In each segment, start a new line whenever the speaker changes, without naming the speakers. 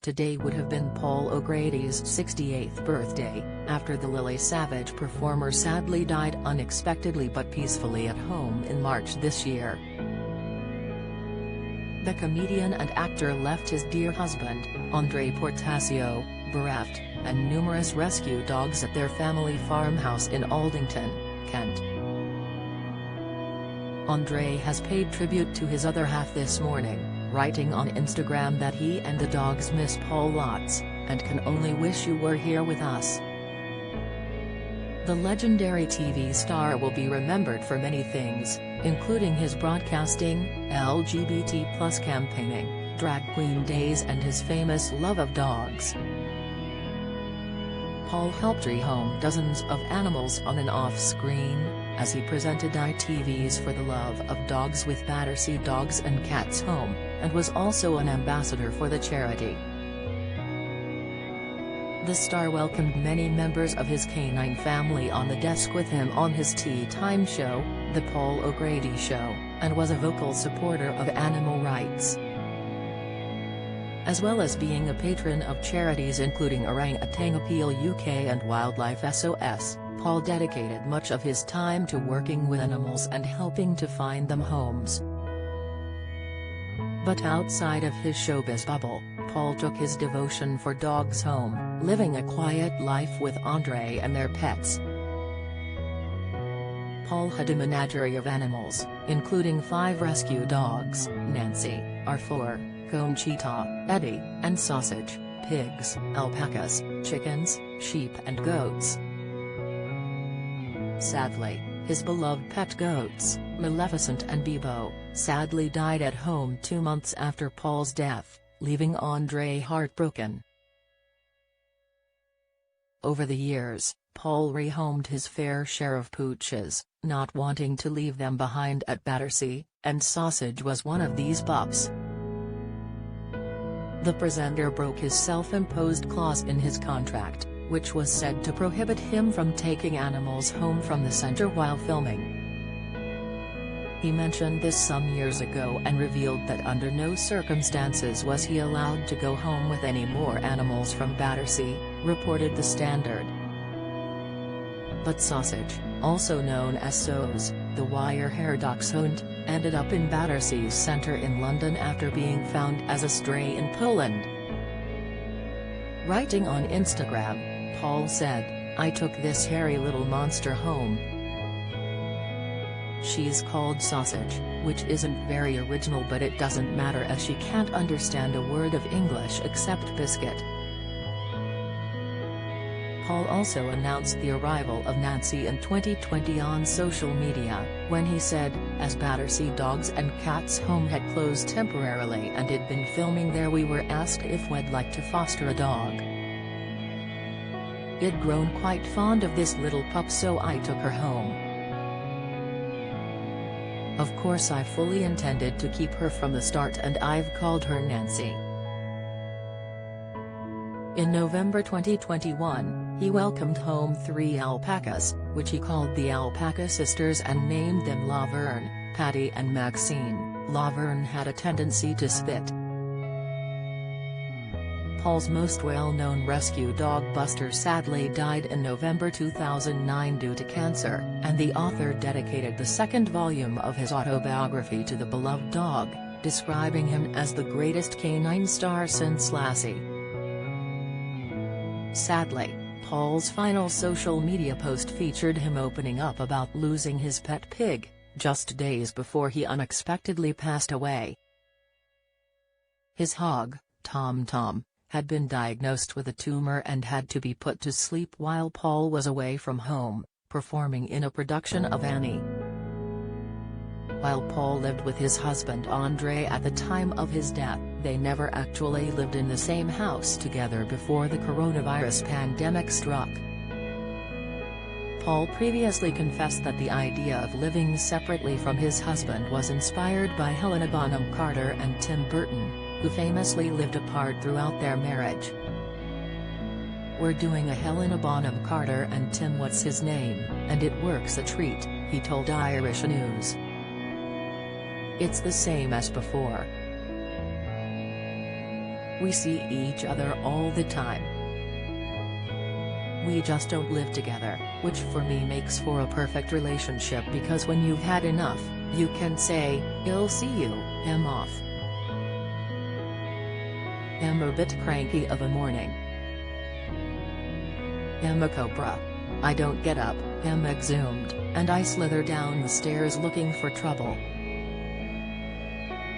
Today would have been Paul O'Grady's 68th birthday, after the Lily Savage performer sadly died unexpectedly but peacefully at home in March this year. The comedian and actor left his dear husband, Andre Portasio, bereft, and numerous rescue dogs at their family farmhouse in Aldington, Kent. Andre has paid tribute to his other half this morning, writing on Instagram that he and the dogs miss Paul lots, and can only wish you were here with us. The legendary TV star will be remembered for many things, including his broadcasting, LGBT+ campaigning, drag queen days and his famous love of dogs. Paul helped rehome dozens of animals on and off screen, as he presented ITV's For the Love of Dogs with Battersea Dogs and Cats Home, and was also an ambassador for the charity. The star welcomed many members of his canine family on the desk with him on his Tea Time show, The Paul O'Grady Show, and was a vocal supporter of animal rights. As well as being a patron of charities including Orangutan Appeal UK and Wildlife SOS, Paul dedicated much of his time to working with animals and helping to find them homes. But outside of his showbiz bubble, Paul took his devotion for dogs home, living a quiet life with Andre and their pets. Paul had a menagerie of animals, including 5 rescue dogs, Nancy, Arthur, Conchita, Eddie, and Sausage, pigs, alpacas, chickens, sheep and goats. Sadly, his beloved pet goats, Maleficent and Bebo, sadly died at home 2 months after Paul's death, leaving Andre heartbroken. Over the years, Paul rehomed his fair share of pooches, not wanting to leave them behind at Battersea, and Sausage was one of these pups. The presenter broke his self-imposed clause in his contract, which was said to prohibit him from taking animals home from the centre while filming. He mentioned this some years ago and revealed that under no circumstances was he allowed to go home with any more animals from Battersea, reported The Standard. But Sausage, also known as Soz, the wire-hair dachshund, ended up in Battersea's centre in London after being found as a stray in Poland. Writing on Instagram, Paul said, "I took this hairy little monster home. She's called Sausage, which isn't very original, but it doesn't matter as she can't understand a word of English except biscuit." Paul also announced the arrival of Nancy in 2020 on social media, when he said, as Battersea Dogs and Cats Home had closed temporarily and had been filming there, we were asked if we'd like to foster a dog. I'd grown quite fond of this little pup, so I took her home. Of course I fully intended to keep her from the start, and I've called her Nancy. In November 2021, he welcomed home 3 alpacas, which he called the Alpaca Sisters, and named them Laverne, Patty and Maxine. Laverne had a tendency to spit. Paul's most well-known rescue dog Buster sadly died in November 2009 due to cancer, and the author dedicated the 2nd volume of his autobiography to the beloved dog, describing him as the greatest canine star since Lassie. Sadly, Paul's final social media post featured him opening up about losing his pet pig, just days before he unexpectedly passed away. His hog, Tom Tom, had been diagnosed with a tumor and had to be put to sleep while Paul was away from home, performing in a production of Annie. While Paul lived with his husband Andre at the time of his death, they never actually lived in the same house together before the coronavirus pandemic struck. Paul previously confessed that the idea of living separately from his husband was inspired by Helena Bonham Carter and Tim Burton, who famously lived apart throughout their marriage. "We're doing a Helena Bonham Carter and Tim what's his name, and it works a treat," he told Irish News. "It's the same as before. We see each other all the time. We just don't live together, which for me makes for a perfect relationship because when you've had enough, you can say, "I'll see you, I'm off. I'm a bit cranky of a morning. I'm a cobra. I don't get up, I'm exhumed, and I slither down the stairs looking for trouble.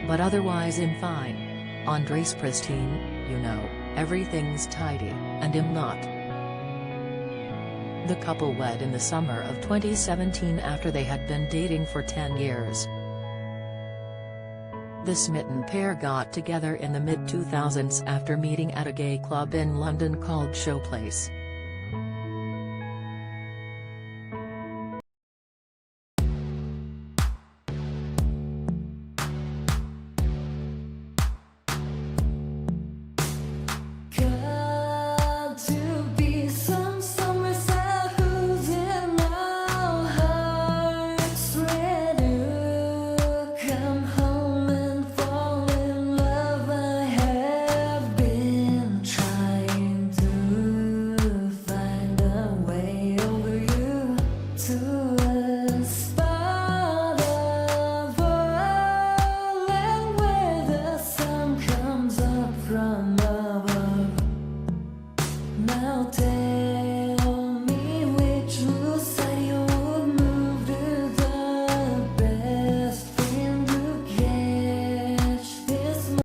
But otherwise I'm fine. Andre's pristine, you know, everything's tidy, and I'm not." The couple wed in the summer of 2017 after they had been dating for 10 years. The smitten pair got together in the mid-2000s after meeting at a gay club in London called Showbiz.